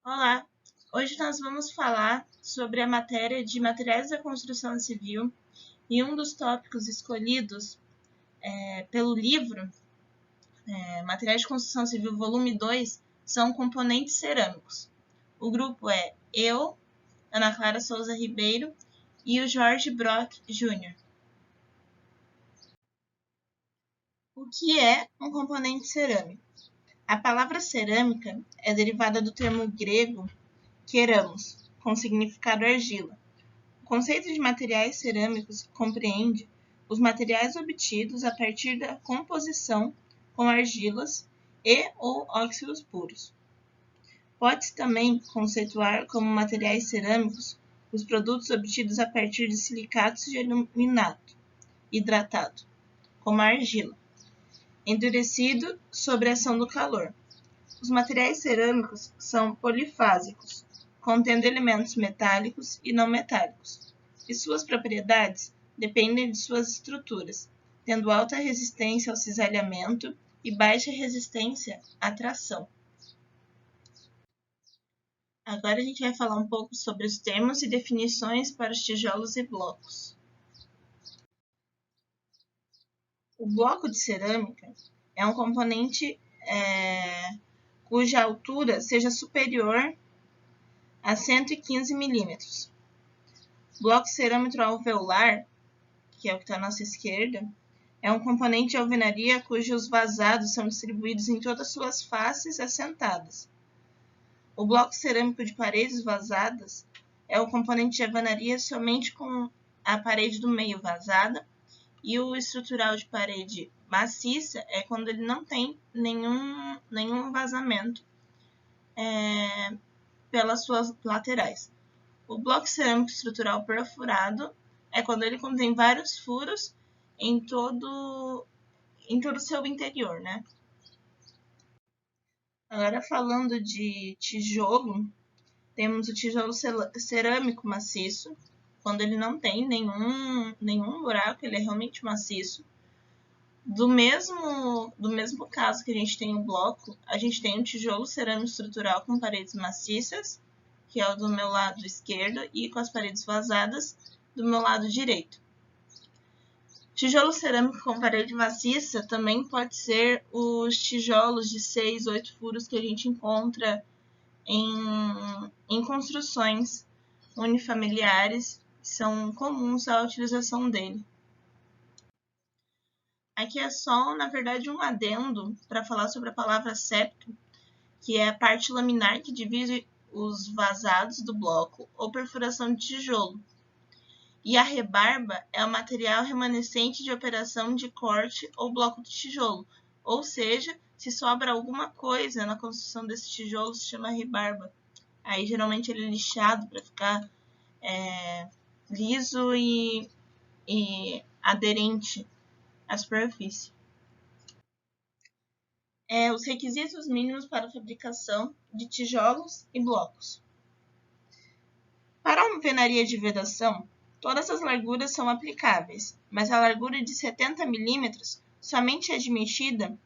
Olá! Hoje nós vamos falar sobre a matéria de materiais da construção civil e um dos tópicos escolhidos pelo livro Materiais de Construção Civil volume 2 são componentes cerâmicos. O grupo é eu, Ana Clara Souza Ribeiro e o Jorge Brock Jr. O que é um componente cerâmico? A palavra cerâmica é derivada do termo grego keramos, com significado argila. O conceito de materiais cerâmicos compreende os materiais obtidos a partir da composição com argilas e ou óxidos puros. Pode-se também conceituar como materiais cerâmicos os produtos obtidos a partir de silicatos de aluminato hidratado, como a argila, endurecido sob a ação do calor. Os materiais cerâmicos são polifásicos, contendo elementos metálicos e não metálicos, e suas propriedades dependem de suas estruturas, tendo alta resistência ao cisalhamento e baixa resistência à tração. Agora a gente vai falar um pouco sobre os termos e definições para os tijolos e blocos. O bloco de cerâmica é um componente cuja altura seja superior a 115 milímetros. Bloco cerâmico alveolar, que é o que está à nossa esquerda, é um componente de alvenaria cujos vazados são distribuídos em todas suas faces assentadas. O bloco cerâmico de paredes vazadas é o componente de alvenaria somente com a parede do meio vazada, e o estrutural de parede maciça é quando ele não tem nenhum vazamento pelas suas laterais. O bloco cerâmico estrutural perfurado é quando ele contém vários furos em todo o seu interior, né? Agora, falando de tijolo, temos o tijolo cerâmico maciço, quando ele não tem nenhum buraco, ele é realmente maciço. Do mesmo caso que a gente tem o bloco, a gente tem um tijolo cerâmico estrutural com paredes maciças, que é o do meu lado esquerdo, e com as paredes vazadas do meu lado direito. Tijolo cerâmico com parede maciça também pode ser os tijolos de 6, 8 furos que a gente encontra em construções unifamiliares, que são comuns à utilização dele. Aqui é só, na verdade, um adendo para falar sobre a palavra septo, que é a parte laminar que divide os vazados do bloco ou perfuração de tijolo. E a rebarba é o material remanescente de operação de corte ou bloco de tijolo, ou seja, se sobra alguma coisa na construção desse tijolo, se chama rebarba. Aí geralmente ele é lixado para ficar liso e aderente à superfície. Os requisitos mínimos para a fabricação de tijolos e blocos. Para a alvenaria de vedação, todas as larguras são aplicáveis, mas a largura de 70 milímetros somente é admitida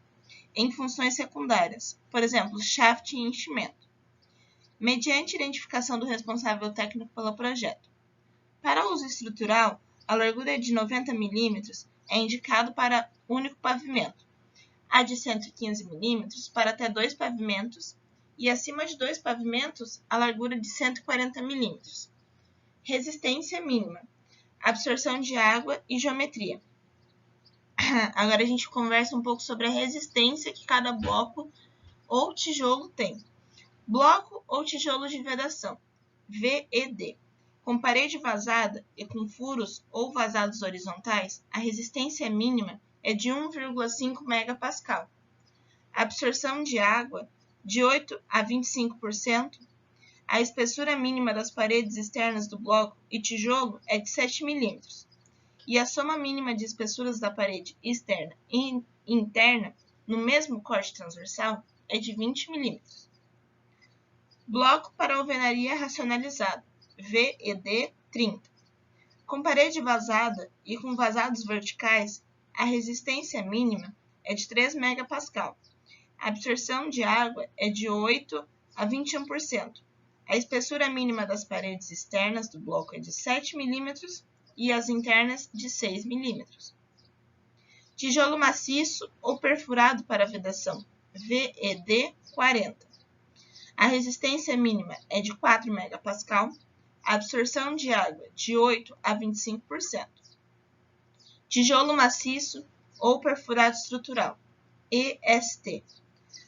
em funções secundárias, por exemplo, shaft e enchimento, mediante identificação do responsável técnico pelo projeto. Para uso estrutural, a largura de 90 milímetros é indicado para único pavimento, a de 115 milímetros para até 2 pavimentos e acima de 2 pavimentos a largura de 140 milímetros. Resistência mínima, absorção de água e geometria. Agora a gente conversa um pouco sobre a resistência que cada bloco ou tijolo tem. Bloco ou tijolo de vedação, VED. Com parede vazada e com furos ou vazados horizontais, a resistência mínima é de 1,5 megapascal. A absorção de água, de 8 a 25%. A espessura mínima das paredes externas do bloco e tijolo é de 7 milímetros. E a soma mínima de espessuras da parede externa e interna, no mesmo corte transversal, é de 20 milímetros. Bloco para alvenaria racionalizada, VED 30. Com parede vazada e com vazados verticais, a resistência mínima é de 3 megapascal. A absorção de água é de 8 a 21%. A espessura mínima das paredes externas do bloco é de 7 mm e as internas de 6 mm. Tijolo maciço ou perfurado para vedação, VED 40. A resistência mínima é de 4 MPa, a absorção de água de 8 a 25%. Tijolo maciço ou perfurado estrutural, EST.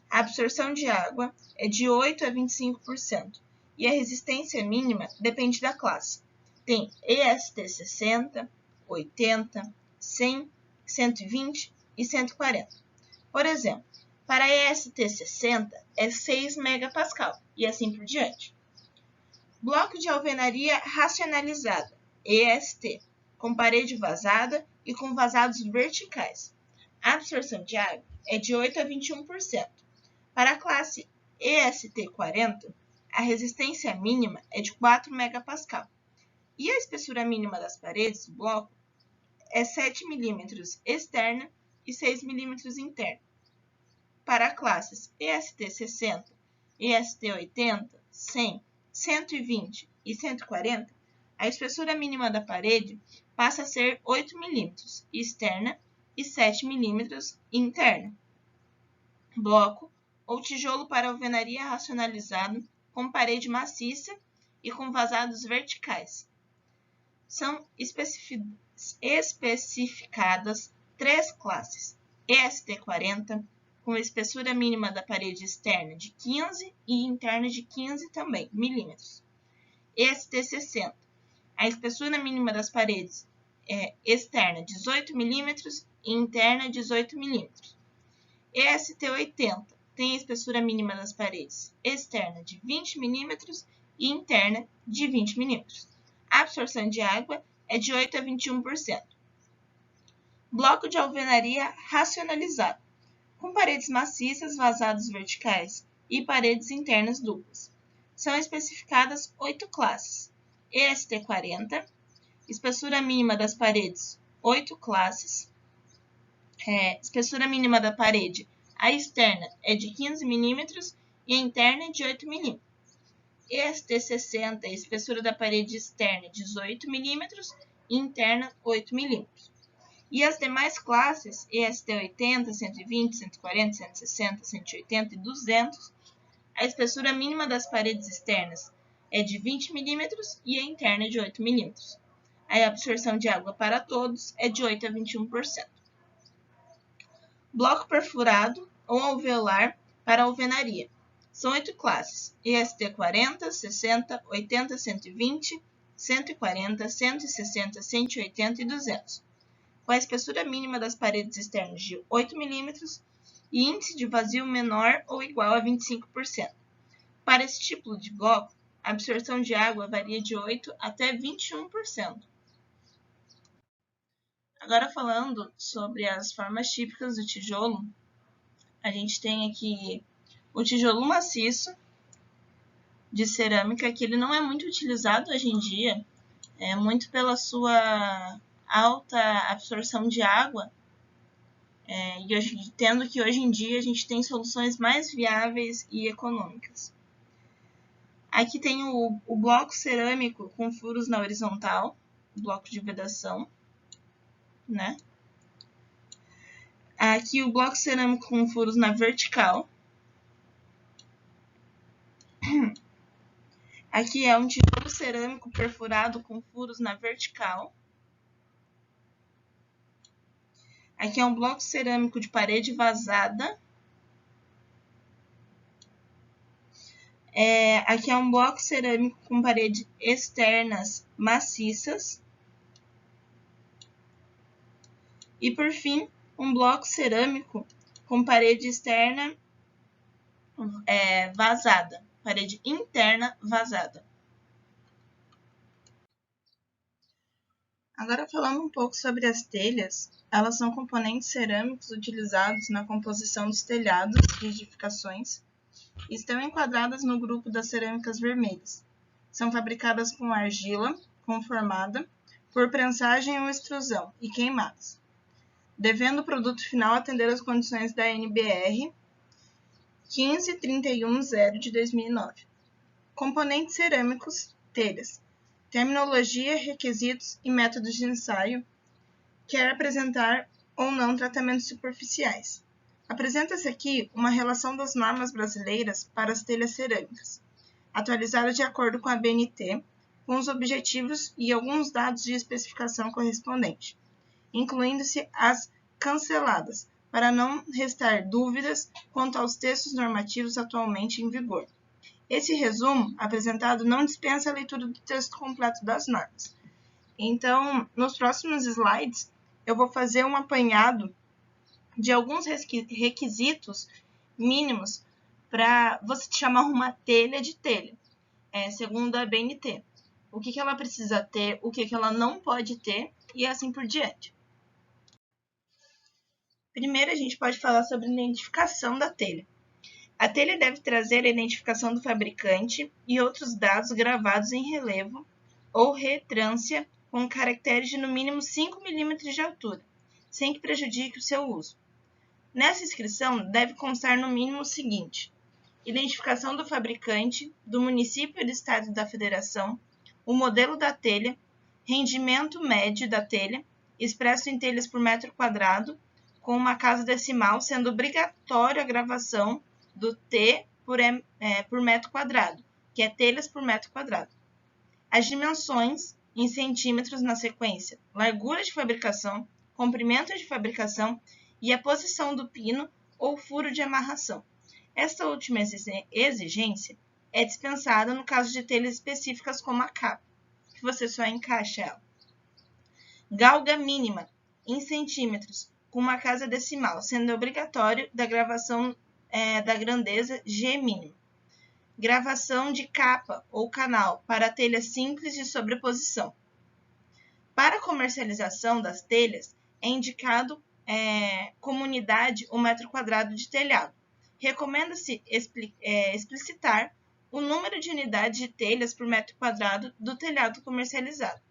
A absorção de água é de 8 a 25% e a resistência mínima depende da classe. Tem EST 60, 80, 100, 120 e 140. Por exemplo, para EST 60 é 6 MPa e assim por diante. Bloco de alvenaria racionalizada, EST, com parede vazada e com vazados verticais. A absorção de água é de 8 a 21%. Para a classe EST 40, a resistência mínima é de 4 MPa e a espessura mínima das paredes do bloco é 7 mm externa e 6 mm interna. Para classes EST 60, EST 80, 100, 120 e 140, a espessura mínima da parede passa a ser 8 mm externa e 7 mm interna. Bloco ou tijolo para alvenaria racionalizado com parede maciça e com vazados verticais. São especificadas 3 classes: EST 40, com espessura mínima da parede externa de 15 e interna de 15 também milímetros. EST 60, a espessura mínima das paredes é externa 18 milímetros e interna 18 milímetros. EST 80 tem a espessura mínima das paredes externa de 20 milímetros e interna de 20 milímetros. A absorção de água é de 8 a 21%. Bloco de alvenaria racionalizado, com paredes maciças, vazados verticais e paredes internas duplas. São especificadas 8 classes: EST 40, espessura mínima das paredes 8 classes, espessura mínima da parede, a externa é de 15 mm e a interna é de 8 mm. EST 60, a espessura da parede externa é 18 mm e interna 8 mm. E as demais classes, EST 80, 120, 140, 160, 180 e 200, a espessura mínima das paredes externas é de 20 mm e a interna é de 8 mm. A absorção de água para todos é de 8 a 21%. Bloco perfurado ou alveolar para alvenaria. São 8 classes: EST 40, 60, 80, 120, 140, 160, 180 e 200. Com a espessura mínima das paredes externas de 8 mm e índice de vazio menor ou igual a 25%. Para esse tipo de bloco, a absorção de água varia de 8 até 21%. Agora falando sobre as formas típicas do tijolo, a gente tem aqui o tijolo maciço de cerâmica, que ele não é muito utilizado hoje em dia, muito pela sua alta absorção de água, tendo que hoje em dia a gente tem soluções mais viáveis e econômicas. Aqui tem o bloco cerâmico com furos na horizontal, o bloco de vedação, né? Aqui o bloco cerâmico com furos na vertical. Aqui é um tijolo cerâmico perfurado com furos na vertical. Aqui é um bloco cerâmico de parede vazada. Aqui é um bloco cerâmico com paredes externas maciças. E, por fim, um bloco cerâmico com parede externa vazada, parede interna vazada. Agora, falando um pouco sobre as telhas, elas são componentes cerâmicos utilizados na composição dos telhados de edificações e estão enquadradas no grupo das cerâmicas vermelhas. São fabricadas com argila conformada por prensagem ou extrusão e queimadas, devendo o produto final atender às condições da NBR 15310 de 2009. Componentes cerâmicos, telhas. Terminologia, requisitos e métodos de ensaio. Quer apresentar ou não tratamentos superficiais. Apresenta-se aqui uma relação das normas brasileiras para as telhas cerâmicas, atualizada de acordo com a BNT, com os objetivos e alguns dados de especificação correspondente, incluindo-se as canceladas, para não restar dúvidas quanto aos textos normativos atualmente em vigor. Esse resumo apresentado não dispensa a leitura do texto completo das normas. Então, nos próximos slides, eu vou fazer um apanhado de alguns requisitos mínimos para você chamar uma telha de telha, segundo a BNT. O que ela precisa ter, o que ela não pode ter e assim por diante. Primeiro, a gente pode falar sobre a identificação da telha. A telha deve trazer a identificação do fabricante e outros dados gravados em relevo ou retrância com caracteres de no mínimo 5 mm de altura, sem que prejudique o seu uso. Nessa inscrição, deve constar no mínimo o seguinte: identificação do fabricante, do município e do estado da federação, o modelo da telha, rendimento médio da telha, expresso em telhas por metro quadrado, com uma casa decimal, sendo obrigatória a gravação do T por metro quadrado, que é telhas por metro quadrado. As dimensões em centímetros na sequência, largura de fabricação, comprimento de fabricação e a posição do pino ou furo de amarração. Esta última exigência é dispensada no caso de telhas específicas como a capa, que você só encaixa ela. Galga mínima em centímetros, com uma casa decimal, sendo obrigatório da gravação da grandeza G mínima. Gravação de capa ou canal para telha simples de sobreposição. Para comercialização das telhas, é indicado como unidade o metro quadrado de telhado. Recomenda-se explicitar o número de unidades de telhas por metro quadrado do telhado comercializado.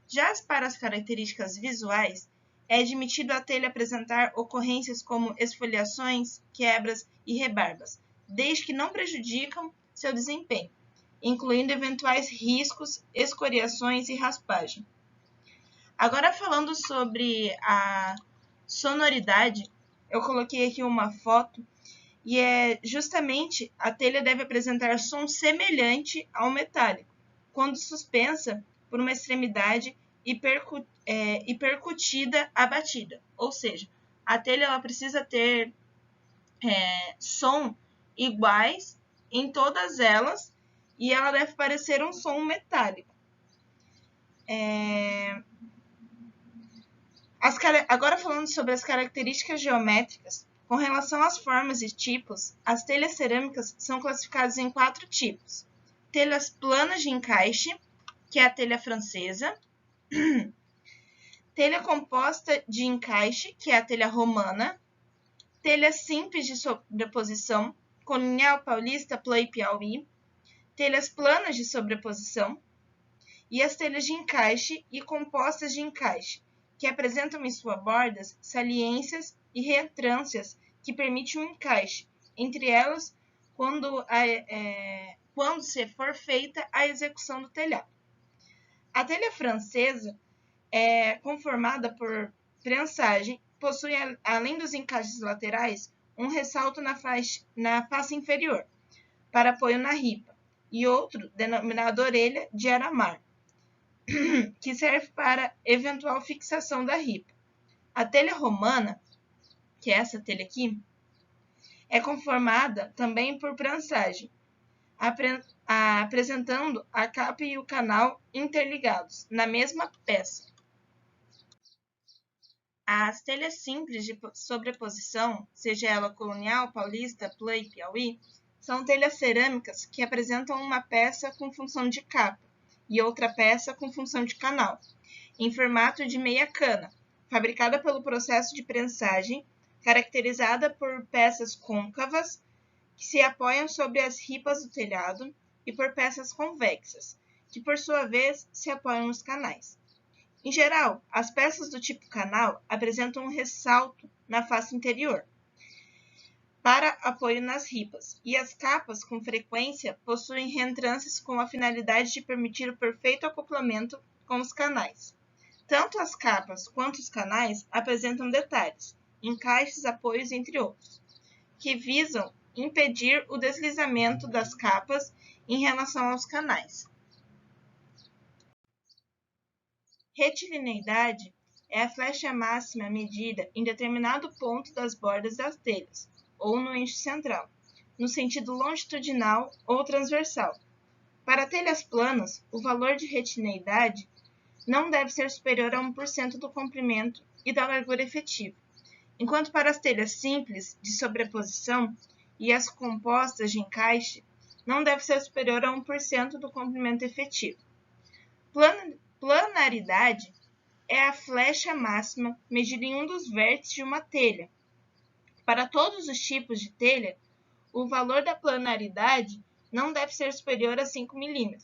Já para as características visuais, é admitido a telha apresentar ocorrências como esfoliações, quebras e rebarbas, desde que não prejudicam seu desempenho, incluindo eventuais riscos, escoriações e raspagem. Agora, falando sobre a sonoridade, eu coloquei aqui uma foto e justamente a telha deve apresentar som semelhante ao metálico, quando suspensa por uma extremidade e percutida a batida. Ou seja, a telha ela precisa ter som iguais em todas elas e ela deve parecer um som metálico. Agora falando sobre as características geométricas, com relação às formas e tipos, as telhas cerâmicas são classificadas em 4 tipos. Telhas planas de encaixe, que é a telha francesa. Telha composta de encaixe, que é a telha romana. Telha simples de sobreposição, colonial, paulista, plã e piauí. Telhas planas de sobreposição. E as telhas de encaixe e compostas de encaixe, que apresentam em suas bordas saliências e retrâncias que permitem um encaixe, entre elas quando se for feita a execução do telhado. A telha francesa é conformada por prensagem, possui, além dos encaixes laterais, um ressalto na face inferior, para apoio na ripa, e outro, denominado orelha de aramar, que serve para eventual fixação da ripa. A telha romana, que é essa telha aqui, é conformada também por prensagem, apresentando a capa e o canal interligados na mesma peça. As telhas simples de sobreposição, seja ela colonial, paulista, plã e piauí, são telhas cerâmicas que apresentam uma peça com função de capa e outra peça com função de canal, em formato de meia cana, fabricada pelo processo de prensagem, caracterizada por peças côncavas que se apoiam sobre as ripas do telhado e por peças convexas, que por sua vez se apoiam nos canais. Em geral, as peças do tipo canal apresentam um ressalto na face interior. para apoio nas ripas, e as capas, com frequência, possuem reentrances com a finalidade de permitir o perfeito acoplamento com os canais. Tanto as capas quanto os canais apresentam detalhes, encaixes, apoios, entre outros, que visam impedir o deslizamento das capas em relação aos canais. Retilineidade é a flecha máxima medida em determinado ponto das bordas das telhas, ou no eixo central, no sentido longitudinal ou transversal. Para telhas planas, o valor de retilineidade não deve ser superior a 1% do comprimento e da largura efetiva, enquanto para as telhas simples de sobreposição e as compostas de encaixe, não deve ser superior a 1% do comprimento efetivo. Planaridade é a flecha máxima medida em um dos vértices de uma telha. Para todos os tipos de telha, o valor da planaridade não deve ser superior a 5 mm.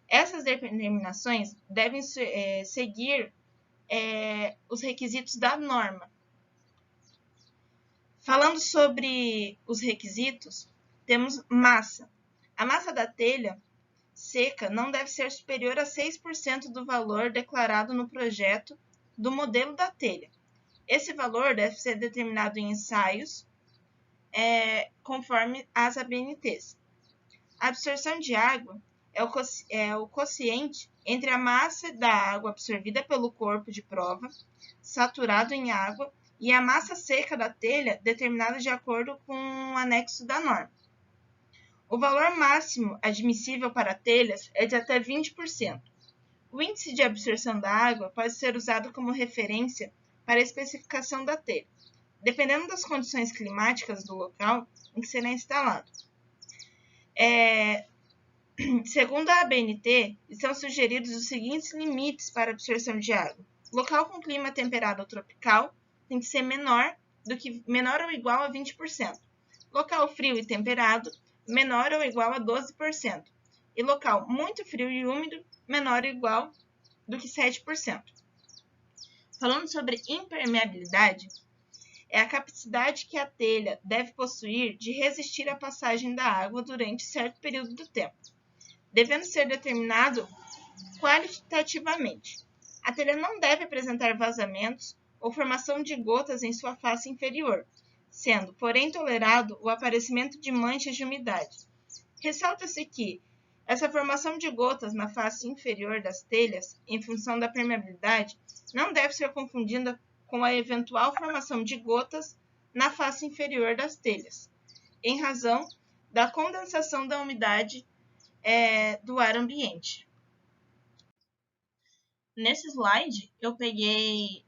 Essas determinações devem seguir os requisitos da norma. Falando sobre os requisitos, temos massa. A massa da telha seca não deve ser superior a 6% do valor declarado no projeto do modelo da telha. Esse valor deve ser determinado em ensaios, conforme as ABNTs. A absorção de água é o quociente entre a massa da água absorvida pelo corpo de prova, saturado em água, e a massa seca da telha, determinada de acordo com o anexo da norma. O valor máximo admissível para telhas é de até 20%. O índice de absorção da água pode ser usado como referência para a especificação da telha, dependendo das condições climáticas do local em que será instalado. Segundo a ABNT, estão sugeridos os seguintes limites para a absorção de água. Local com clima temperado ou tropical tem que ser menor ou igual a 20%. Local frio e temperado, menor ou igual a 12%. E local muito frio e úmido, menor ou igual do que 7%. Falando sobre impermeabilidade, é a capacidade que a telha deve possuir de resistir à passagem da água durante certo período do tempo, devendo ser determinado qualitativamente. A telha não deve apresentar vazamentos ou formação de gotas em sua face inferior, sendo, porém, tolerado o aparecimento de manchas de umidade. Ressalta-se que essa formação de gotas na face inferior das telhas, em função da permeabilidade, não deve ser confundida com a eventual formação de gotas na face inferior das telhas, em razão da condensação da umidade do ar ambiente. Nesse slide, eu peguei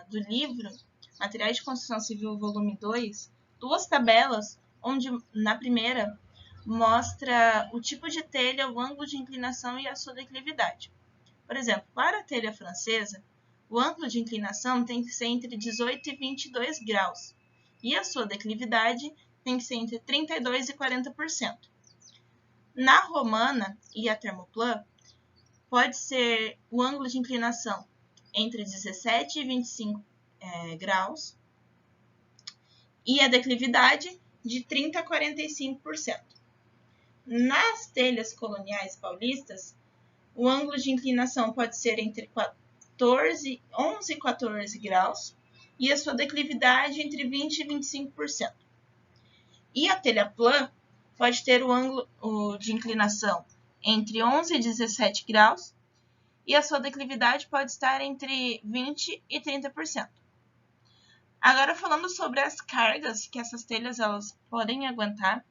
do livro Materiais de Construção Civil, volume 2, duas tabelas, onde na primeira mostra o tipo de telha, o ângulo de inclinação e a sua declividade. Por exemplo, para a telha francesa, o ângulo de inclinação tem que ser entre 18 e 22 graus, e a sua declividade tem que ser entre 32 e 40%. Na romana e a termoplan, pode ser o ângulo de inclinação entre 17 e 25 graus e a declividade de 30 a 45%. Nas telhas coloniais paulistas, o ângulo de inclinação pode ser entre 11 e 14 graus e a sua declividade entre 20 e 25%. E a telha plã pode ter o ângulo de inclinação entre 11 e 17 graus e a sua declividade pode estar entre 20 e 30%. Agora, falando sobre as cargas que essas telhas elas podem aguentar,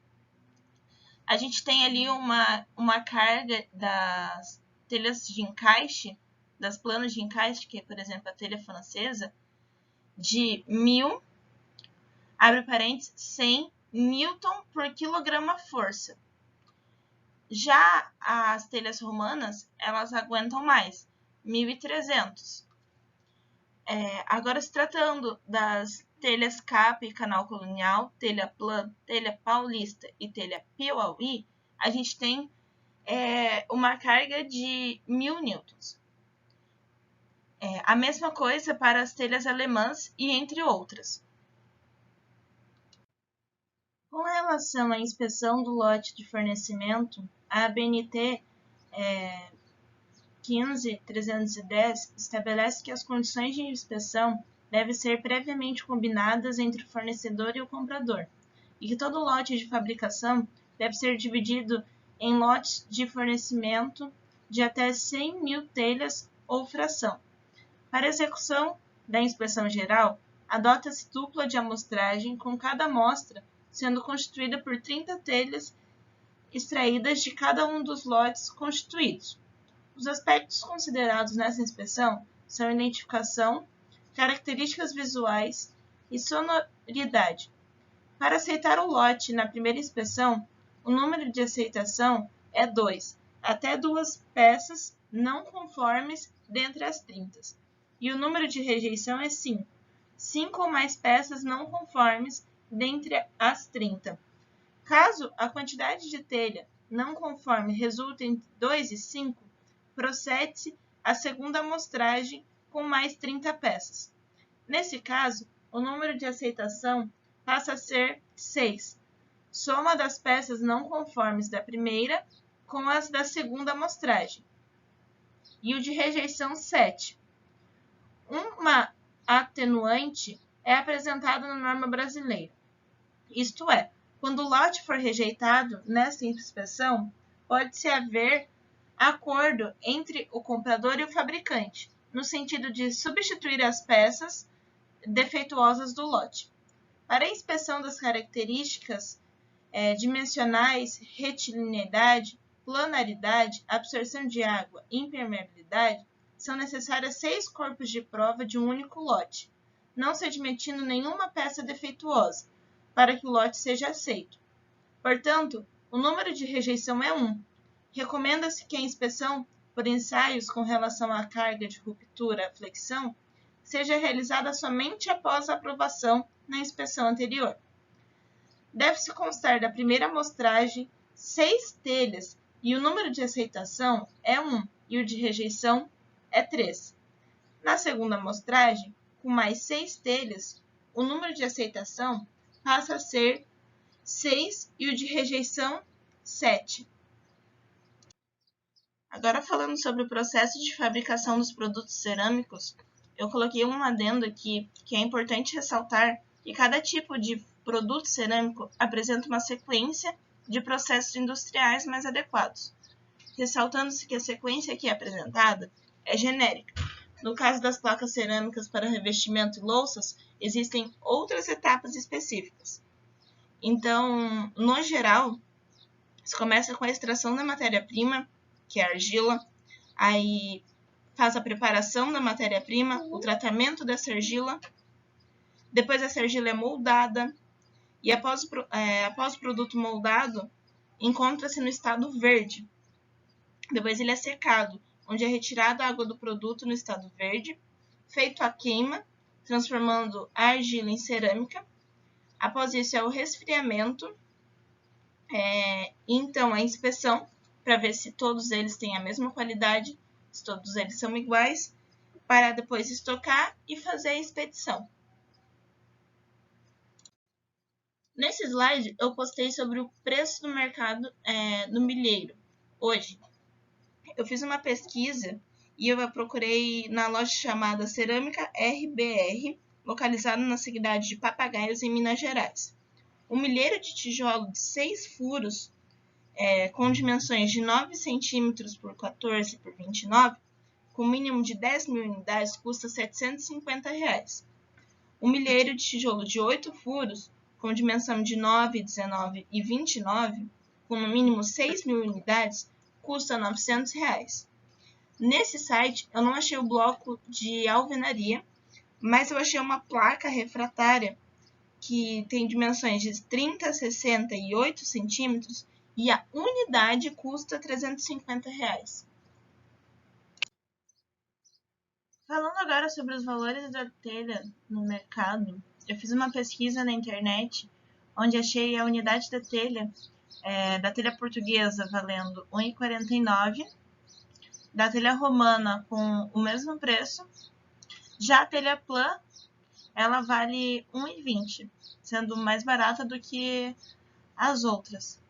a gente tem ali uma carga das telhas de encaixe, das planas de encaixe, que é, por exemplo, a telha francesa, de 1.000, abre parênteses, 100 newton por quilograma força. Já as telhas romanas, elas aguentam mais, 1.300. Agora, se tratando das telhas capa e canal colonial, telha plã, telha paulista e telha piauí, a gente tem uma carga de 1.000 newtons. A mesma coisa para as telhas alemãs e entre outras. Com relação à inspeção do lote de fornecimento, a ABNT 15.310 estabelece que as condições de inspeção devem ser previamente combinadas entre o fornecedor e o comprador, e que todo lote de fabricação deve ser dividido em lotes de fornecimento de até 100 mil telhas ou fração. Para a execução da inspeção geral, adota-se dupla de amostragem, com cada amostra sendo constituída por 30 telhas extraídas de cada um dos lotes constituídos. Os aspectos considerados nessa inspeção são identificação, características visuais e sonoridade. Para aceitar o lote na primeira inspeção, o número de aceitação é 2, até 2 peças não conformes dentre as 30, e o número de rejeição é 5, 5 ou mais peças não conformes dentre as 30. Caso a quantidade de telha não conforme resulte entre 2 e 5, procede-se à segunda amostragem com mais 30 peças. Nesse caso, o número de aceitação passa a ser 6, soma das peças não conformes da primeira com as da segunda amostragem, e o de rejeição 7. Uma atenuante é apresentada na norma brasileira, isto é, quando o lote for rejeitado nesta inspeção, pode-se haver acordo entre o comprador e o fabricante, no sentido de substituir as peças defeituosas do lote. Para a inspeção das características dimensionais, retilineidade, planaridade, absorção de água e impermeabilidade, são necessárias 6 corpos de prova de um único lote, não se admitindo nenhuma peça defeituosa, para que o lote seja aceito. Portanto, o número de rejeição é 1. Recomenda-se que a inspeção por ensaios com relação à carga de ruptura-flexão seja realizada somente após a aprovação na inspeção anterior. Deve-se constar da primeira amostragem 6 telhas e o número de aceitação é 1 e o de rejeição é 3. Na segunda amostragem, com mais 6 telhas, o número de aceitação passa a ser 6 e o de rejeição 7. Agora, falando sobre o processo de fabricação dos produtos cerâmicos, eu coloquei um adendo aqui que é importante ressaltar que cada tipo de produto cerâmico apresenta uma sequência de processos industriais mais adequados, ressaltando-se que a sequência aqui apresentada é genérica. No caso das placas cerâmicas para revestimento e louças, existem outras etapas específicas. Então, no geral, se começa com a extração da matéria-prima, que é a argila, aí faz a preparação da matéria-prima, o tratamento dessa argila, depois essa argila é moldada, e após o produto moldado, encontra-se no estado verde. Depois ele é secado, onde é retirada a água do produto no estado verde, feito a queima, transformando a argila em cerâmica. Após isso é o resfriamento, então a inspeção, para ver se todos eles têm a mesma qualidade, se todos eles são iguais, para depois estocar e fazer a expedição. Nesse slide eu postei sobre o preço do mercado do milheiro hoje. Eu fiz uma pesquisa e eu procurei na loja chamada Cerâmica RBR, localizada na cidade de Papagaios, em Minas Gerais. Um milheiro de tijolo de 6 furos, com dimensões de 9 cm por 14 por 29, com mínimo de 10 mil unidades, custa R$ 750. Um milheiro de tijolo de 8 furos, com dimensão de 9, 19 e 29, com no mínimo 6 mil unidades, custa R$ 900. Nesse site, eu não achei o bloco de alvenaria, mas eu achei uma placa refratária que tem dimensões de 30, 60 e 8 centímetros e a unidade custa R$ 350. Falando agora sobre os valores da telha no mercado, eu fiz uma pesquisa na internet onde achei a unidade da telha portuguesa valendo R$ 1,49, da telha romana com o mesmo preço. Já a telha plã, ela vale R$ 1,20, sendo mais barata do que as outras.